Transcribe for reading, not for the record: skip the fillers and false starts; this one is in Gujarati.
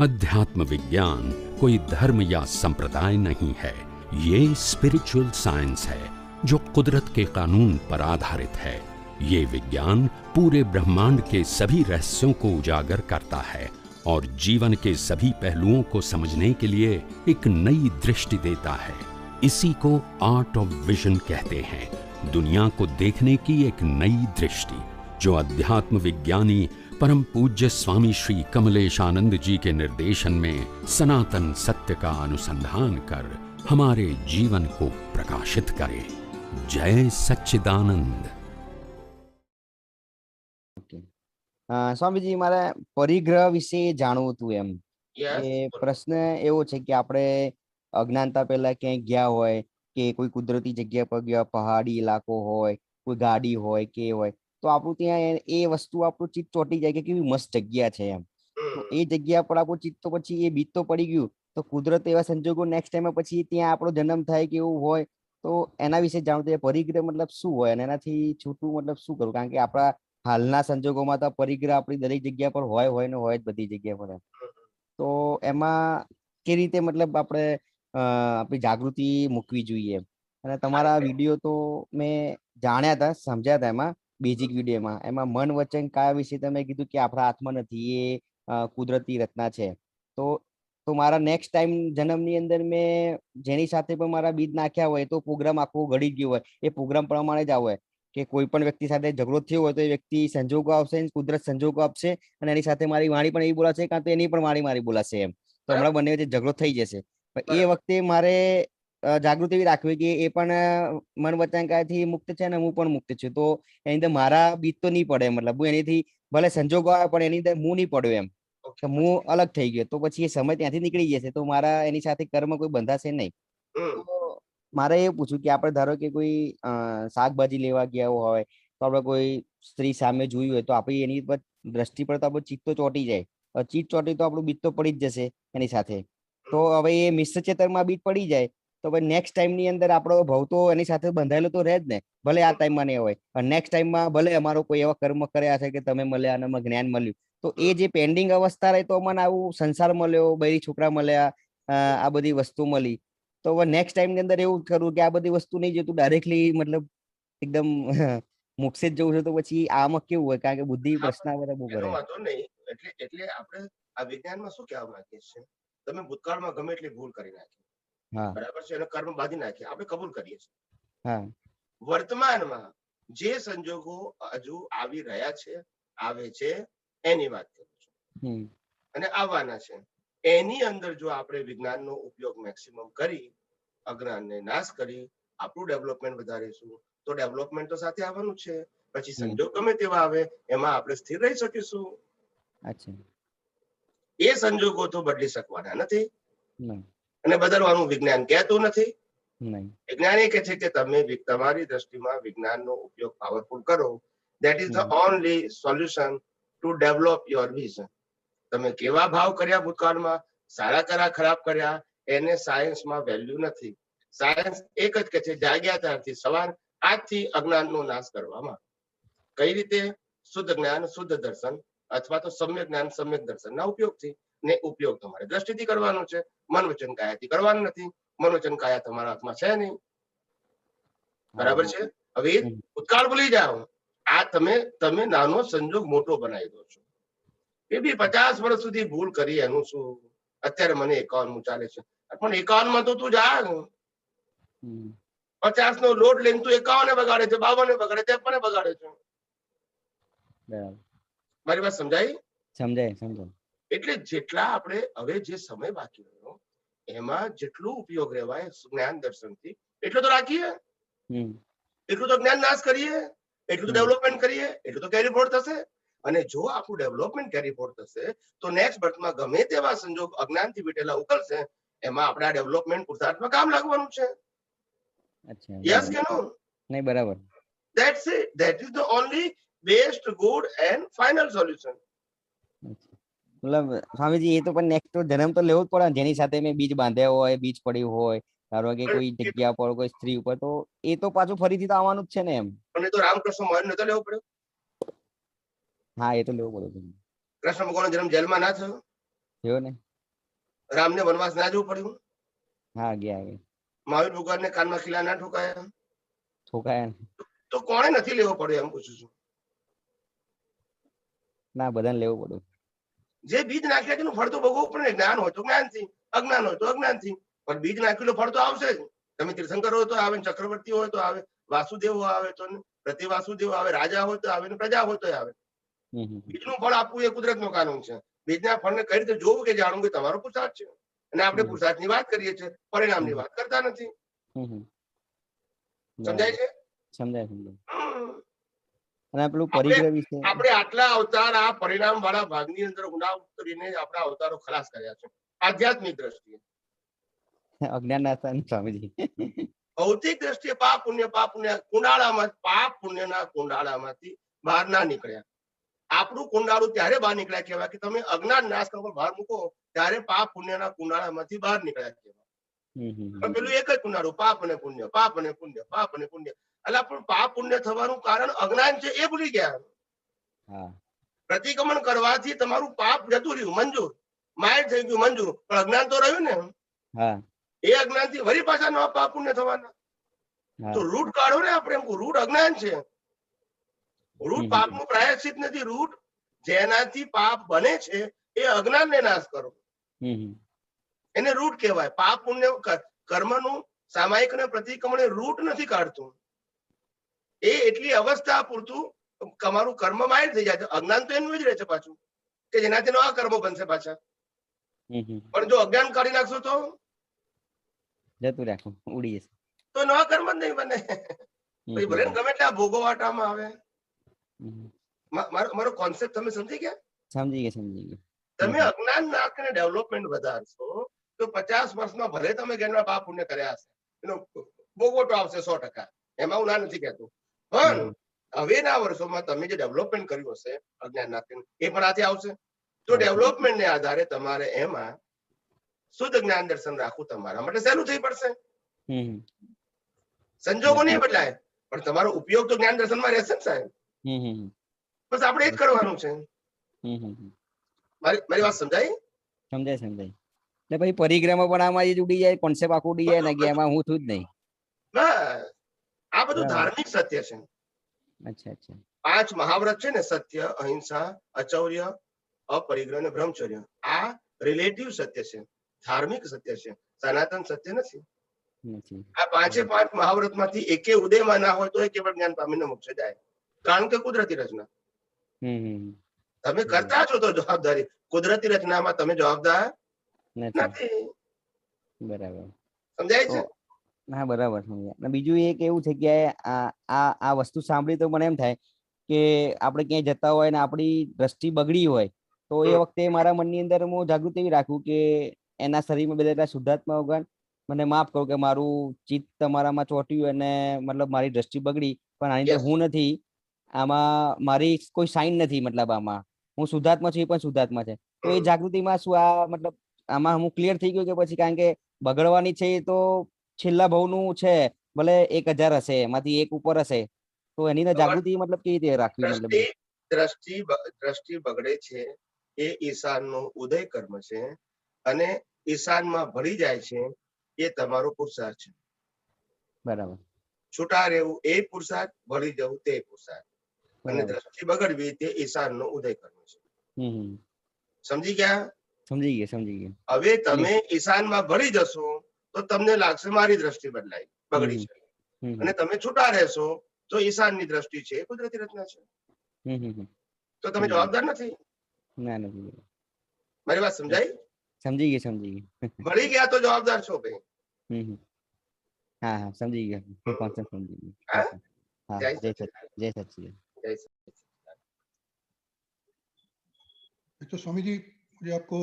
अध्यात्म विज्ञान कोई धर्म या संप्रदाय नहीं है, ये स्पिरिचुअल साइंस है जो कुदरत के कानून पर आधारित है। ये विज्ञान पूरे ब्रह्मांड के सभी रहस्यों को उजागर करता है और जीवन के सभी पहलुओं को समझने के लिए एक नई दृष्टि देता है। इसी को आर्ट ऑफ विजन कहते हैं, दुनिया को देखने की एक नई दृष्टि, जो अध्यात्म विज्ञानी परम पूज्य स्वामी श्री कमलेशानंद जी के निर्देशन में सनातन सत्य का अनुसंधान कर हमारे जीवन को प्रकाशित करे। जय सच्चिदानंद। સ્વામીજી, મારે પરિગ્રહ વિશે જાણવું હતું એમ કે પ્રશ્ન એવો છે કે આપણે અજ્ઞાનતા પહેલા ક્યાંય ગયા હોય કે કોઈ કુદરતી જગ્યા પર ગયા, પહાડી ઇલાકો હોય, કોઈ ગાડી હોય કે હોય, તો આપણું ત્યાં એ વસ્તુ આપણું ચિત્ત ચોંટી જાય કે કેવી મસ્ત જગ્યા છે એમ. તો એ જગ્યા પર આપણું ચિત્ત તો પછી એ બીજ તો પડી ગયું, તો કુદરત એવા સંજોગો નેક્સ્ટ ટાઈમ પછી ત્યાં આપણો જન્મ થાય કે એવું હોય, તો એના વિશે જાણવું છે. પરિગ્રહ મતલબ શું હોય અને એનાથી છૂટવું મતલબ શું કરવું? કારણ કે આપણા હાલના સંજોગોમાં તો પરિગ્રહ આપણી દરેક જગ્યા પર હોય ને હોય જ બધી જગ્યા પર. તો એમાં કે રીતે મતલબ આપણે આપણી જાગૃતિ મૂકવી જોઈએ. અને તમારા વિડીયો તો મેં જાણ્યા હતા, સમજ્યા હતા એમાં બેઝિક વિડીયોમાં. એમાં મન વચન કાયા વિશે તમે કીધું કે આપણા હાથમાં નથી, એ કુદરતી રચના છે. તો મારા નેક્સ્ટ ટાઈમ જન્મની અંદર મેં જેની સાથે પણ મારા બીજ નાખ્યા હોય તો પ્રોગ્રામ આખો ઘડી ગયો હોય, એ પ્રોગ્રામ પ્રમાણે જ આવે કે કોઈ પણ વ્યક્તિ સાથે ઝઘડો થયો હોય તો એ વ્યક્તિ સંજોગો આવશે, કુદરત સંજોગો આપશે અને એની સાથે મારી વાણી પણ એવી બોલાશે, કાં તો એની પણ વાણી મારી બોલાશે એમ. તો હમણાં બંને વચ્ચે ઝઘડો થઈ જશે. પણ એ વખતે મારે જાગૃતિ એવી રાખવી કે એ પણ મન વચન કાયાથી મુક્ત છે ને હું પણ મુક્ત છું. તો એની અંદર મારા બીજ તો નહીં પડે, મતલબ હું એનીથી ભલે સંજોગો આવે પણ એની અંદર હું નહીં પડ્યો એમ, કે હું અલગ થઈ ગયો. તો પછી એ સમય ત્યાંથી નીકળી જશે, તો મારા એની સાથે કર્મ કોઈ બંધાશે નહીં. તો મારે એ પૂછ્યું કે આપણે ધારો કે કોઈ શાકભાજી લેવા ગયા હોય તો આપણે કોઈ સ્ત્રી સામે જોયું હોય તો આપણી એની પર દ્રષ્ટિ પર તો આપણું ચિત્ત તો ચોંટી જાય. ચિત્ત ચોંટી તો આપણું બીજ તો પડી જ જશે એની સાથે. તો હવે એ મિશ્ર ચેતનમાં બીજ પડી જાય તો ભાઈ નેક્સ્ટ ટાઈમની અંદર આપણો ભવ તો એની સાથે બંધાયેલો તો રહે જ ને. ભલે આ ટાઈમમાં નહીં હોય પણ નેક્સ્ટ ટાઈમમાં ભલે અમારો કોઈ એવા કર્મ કર્યા છે કે તમે મળ્યા અને જ્ઞાન મળ્યું, તો એ જે પેન્ડિંગ અવસ્થા રહી તો મને આવું સંસાર મળ્યો, બૈરી છોકરા મળ્યા, આ બધી વસ્તુ મળી, તો હવે નેક્સ્ટ ટાઈમ ની અંદર એવું કરવું કે આ બધી વસ્તુ નહીં જતું, ડાયરેક્ટલી મતલબ એકદમ મોક્ષે જ જવું છે. તો પછી આમાં કેવું હોય? કારણ કે બુદ્ધિ પ્રશ્ન બહુ કરે. વાંધો નહીં. એટલે આપણે આ વિજ્ઞાનમાં શું કહેવા માંગીએ છીએ, તમે ભૂતકાળમાં ગમે એટલી ભૂલ કરી નાખી, બરાબર છે, અને કર્મ બાંધી નાખી, આપણે કબૂલ કરીએ છીએ. વર્તમાનમાં જે સંજોગો હજુ આવી રહ્યા છે, આવે છે, એની વાત કરું છું, અને આવવાના છે, એની અંદર જો આપણે વિજ્ઞાનનો ઉપયોગ મેક્સિમમ કરી અજ્ઞાનને નાશ કરી આપણું ડેવલપમેન્ટ વધારીશું તો ડેવલપમેન્ટ તો સાથે આવવાનું છે. પછી સંજોગ ગમે તેવા આવે એમાં આપણે સ્થિર રહી શકીશું. એ સંજોગો તો બદલી શકવાના નથી અને બદલવાનું વિજ્ઞાન કહેતું નથી. વિજ્ઞાન એ કહે છે કે તમે તમારી દ્રષ્ટિમાં વિજ્ઞાનનો ઉપયોગ પાવરફુલ કરો. That is the only solution to develop your vision. તમે કેવા ભાવ કર્યા ભૂતકાળમાં, સારા કર્યા, ખરાબ કર્યા, એને સાયન્સમાં વેલ્યુ નથી. સાયન્સ એક જ કહે છે જાગ્યા ત્યારથી સવાર આજથી અજ્ઞાનનો નાશ કરવામાં. કઈ રીતે? શુદ્ધ જ્ઞાન, શુદ્ધ દર્શન અથવા તો સમ્યક જ્ઞાન, સમ્યક દર્શનના ઉપયોગથી. ને ઉપયોગ તમારે દ્રષ્ટિથી કરવાનો છે, મન વચન કાયાથી કરવાનું નથી. મન વચન કાયા તમારા હાથમાં છે નહીં, બરાબર છે. હવે ભૂતકાળ ભૂલી જાઓ. આ તમે નાનો સંજોગ મોટો બનાવી દો છો. એ બી 50 વર્ષ સુધી ભૂલ કરી, એનું શું? અત્યારે મને 51 ચાલે છે, પણ 51 માં તો તું જા. 50 નો લોડ લઈને તું 51 બગાડે છે, 52 બગાડે છે, 53 બગાડે છે. મારી વાત સમજાય? સમજાય. એટલે જેટલા આપણે હવે જે સમય બાકી રહ્યો એમાં જેટલું ઉપયોગ રહેવાય જ્ઞાન દર્શનથી એટલું તો રાખીએ, એટલું તો જ્ઞાન નાશ કરીએ, એટલું તો ડેવલપમેન્ટ કરીએ, એટલું તો કેરી ફોર્વર્ડ થશે. અને જો આપણું ડેવલપમેન્ટ કેરી ફોર્વર્ડ થશે તો નેક્સ્ટ બર્થમાં ગમે તેવા સંજોગ અજ્ઞાનથી વીટેલા ઉકલશે, એમાં આપણા ડેવલપમેન્ટ પુરુષાર્થમાં કામ લાગવાનું છે. યસ કે નો? નહીં, બરાબર. That's it. That is the only best, good and final solution. મતલબ સ્વામીજી એ તો પણ નેક્સ્ટ જન્મ તો લેવો જ પડે ને, જેની સાથે મેં બીજ બાંધ્યા હોય, બીજ પડ્યું હોય, ધારો કે કોઈ જગ્યા પર કોઈ સ્ત્રી ઉપર, તો એ તો પાછું ફરીથી તો આવવાનું જ છે ને એમ. અને તો રામકૃષ્ણ મહારાજ નતો લેવો પડ્યો? હા, એ તો લેવો પડ્યો. કૃષ્ણ ભગવાનનો જન્મ જેલમાં ના થયો? થયો ને. રામને વનવાસ ના જવું પડ્યું? હા ગયા. મહાવીર ભગવાનને કાનમાં ખીલા ના ઠોકાયા? ઠોકાયા. તો કોણે નથી લેવો પડ્યો એમ પૂછું છું? ના, બધાને લેવું પડ્યું. જે બીજ નાખ્યા છે એનું ફળ તો ભોગવવું પડે. જ્ઞાન હોય તો જ્ઞાનથી, અજ્ઞાન હોય તો અજ્ઞાનથી, પણ બીજ નાખેલું ફળ તો આવશે જ. તમે તીર્થંકર હોય તો આવે, ચક્રવર્તી હોય તો આવે, વાસુદેવ આવે તો પ્રતિવાસુદેવ આવે, રાજા હોય તો આવે ને પ્રજા હોય તો આવે. બીજનું ફળ આપવું એ કુદરતનું કાનૂન છે. બીજના ફળને કઈ રીતે જોવું કે જાણવું કે તમારો પુરુષાર્થ છે. અને આપણે પુરુષાર્થની વાત કરીએ છીએ, પરિણામની વાત કરતા નથી. સમજાય છે? સમજાય. અને પેલું પરિગ્રહ વિશે આપણે આટલા અવતાર આ પરિણામ વાળા ભાગની અંદર ઊંડા ઉતરીને આપણા અવતારો ખલાસ કર્યા છે આધ્યાત્મિક દ્રષ્ટિએ. અજ્ઞાન ના સ્વામીજી. ભૌતિક દ્રષ્ટિએ પાપ પુણ્ય કુંડાળામાં, પાપ પુણ્યના કુંડાળામાંથી બહાર ના નીકળ્યા. આપણું કુંડાળું ત્યારે બહાર નીકળ્યા કહેવાય કે તમે અજ્ઞાન નાશ કરવા બહાર મૂકો ત્યારે પાપ પુણ્યના કુંડાળામાંથી બહાર નીકળ્યા કહેવાય. પણ પેલું એક જ કુંડાળું, પાપ અને પુણ્ય, પાપ અને પુણ્ય, પાપ અને પુણ્ય. એટલે પણ પાપ પુણ્ય થવાનું કારણ અજ્ઞાન છે એ ભૂલી ગયા. પ્રતિક્રમણ કરવાથી તમારું પાપ જતું રહ્યું, મંજૂર, માઇન્ડ થઈ ગયું મંજૂર, પણ અજ્ઞાન તો રહ્યું ને. એ અજ્ઞાન થી વળી પાછા નવા પાપ પુણ્ય થવાના. તો રૂટ કાઢો ને. આપણે એમ રૂટ અજ્ઞાન છે. રૂટ પાપનું પ્રાયશ્ચિત નથી. રૂટ જેનાથી પાપ બને છે એ અજ્ઞાનને નાશ કરો, એને રૂટ કહેવાય. પાપ પુણ્ય કર્મનું સામાયિક અને પ્રતિક્રમણ રૂટ નથી કાઢતું. એ એટલી અવસ્થા પૂરતું તમારું કર્મ માઇન્ડ થઈ જાય છે. અજ્ઞાન તો એનું જ રહે છે પાછું, કે જેનાથી નવા કર્મો બનશે પાછા. પણ જો અજ્ઞાન કાઢી નાખશો તો જતું રાખો, ઉડી જશે, તો નવા કર્મ જ નહીં બને. પછી ભલે ગમે એટલા ભોગવાટામાં આવે. મારો કોન્સેપ્ટ તમે સમજી ગયા? સમજી ગયા. તમે અજ્ઞાન નાખીને ડેવલપમેન્ટ વધારશો તો 50 વર્ષમાં ભલે તમે ઘણા પાપ પુણ્ય કર્યા હશે, એનો ભોગવટો આવશે 100%. એમાં હું ના નથી કહેતો. પણ હવેના વર્ષોમાં તમે જે ડેવલપમેન્ટ કર્યું હશે અજ્ઞાન નાખીને, એ પણ આથી આવશે. તો ડેવલપમેન્ટને આધારે તમારે એમાં શુદ્ધ જ્ઞાન દર્શન રાખવું તમારા માટે સહેલું થઈ પડશે. સંજોગો નહીં બદલાય, પણ તમારો ઉપયોગ તો જ્ઞાન દર્શનમાં રહેશે ને સાહેબ. બસ આપણે એ જ કરવાનું છે. મારી વાત સમજાય? સમજાય. એટલે પછી પરિગ્રહમાં પણ આમાં જ ઉડી જાય, કોન્સેપ્ટ આખું ઉડી જાય ને કે એમાં હું છું જ નહીં. બસ આ બધું ધાર્મિક સત્ય છે. અચ્છા. 5 મહાવ્રત છે ને, સત્ય, અહિંસા, અચૌર્ય, અપરિગ્રહ અને બ્રહ્મચર્ય. આ રિલેટિવ સત્ય છે, ધાર્મિક સત્ય છે, સનાતન સત્ય નથી. આ 5 મહાવ્રત માંથી એકે ઉદયમાં ના હોય તો એ કેવળ જ્ઞાન પામીને મોક્ષ જાય, કારણ કે કુદરતી રચના. તમે કરતા છો તો જવાબદારી, કુદરતી રચનામાં તમે જવાબદાર નથી. બરાબર સમજાય છે? હા, બરાબર સમજ્યા. બીજું એક એવું છે કે આ વસ્તુ સાંભળી તો મને એમ થાય કે આપણે ક્યાંય જતા હોય ને આપણી દ્રષ્ટિ બગડી હોય તો એ વખતે મારા મનની અંદર હું જાગૃતિ એવી રાખું કે એના શરીરમાં બધા શુદ્ધાત્મા ભગવાન મને માફ કરો કે મારું ચિત્ત તમારામાં ચોટ્યું અને મતલબ મારી દ્રષ્ટિ બગડી, પણ આની અંદર હું નથી, આમાં મારી કોઈ સાઈન નથી, મતલબ આમાં હું શુદ્ધાત્મા છું, એ પણ શુદ્ધાત્મા છે. તો એ જાગૃતિમાં શું આ મતલબ આમાં હું ક્લિયર થઈ ગયો કે પછી, કારણ કે બગડવાની છે તો છેલ્લા ભાવનું છે, ભલે 1000 હશે, એમાંથી એક ઉપર હશે, તો એની અંદર જાગૃતિ મતલબ કેવી રીતે રાખવી? મતલબ દ્રષ્ટિ બગડે છે એ ઈશાનનું ઉદય કર્મ છે, અને ઈશાનમાં ભળી જાય છે એ તમારો પુરુષાર્થ છે. બરાબર. છૂટા રહેવું એ પુરુષાર્થ, ભળી જવું તે પુરુષાર્થ, અને દ્રષ્ટિ બગડવી તે ઈશાનનો ઉદય કર્મ છે. સમજી ગયા? સમજી ગયા. હવે તમે ઈશાનમાં ભળી જશો તો તમને લાગશે મારી દ્રષ્ટિ બગડી છે, અને તમે છૂટા રહેશો તો ઈશાનની દ્રષ્ટિ છે, કુદરતી રચના છે. તો તમે જવાબદાર નથી. મારી વાત સમજાય? સમજી ગઈ. ભળી ગયા તો જવાબદાર છો ભાઈ. હા, સમજી ગયા. જય સચિદાનંદ. तो स्वामी जी मुझे आपको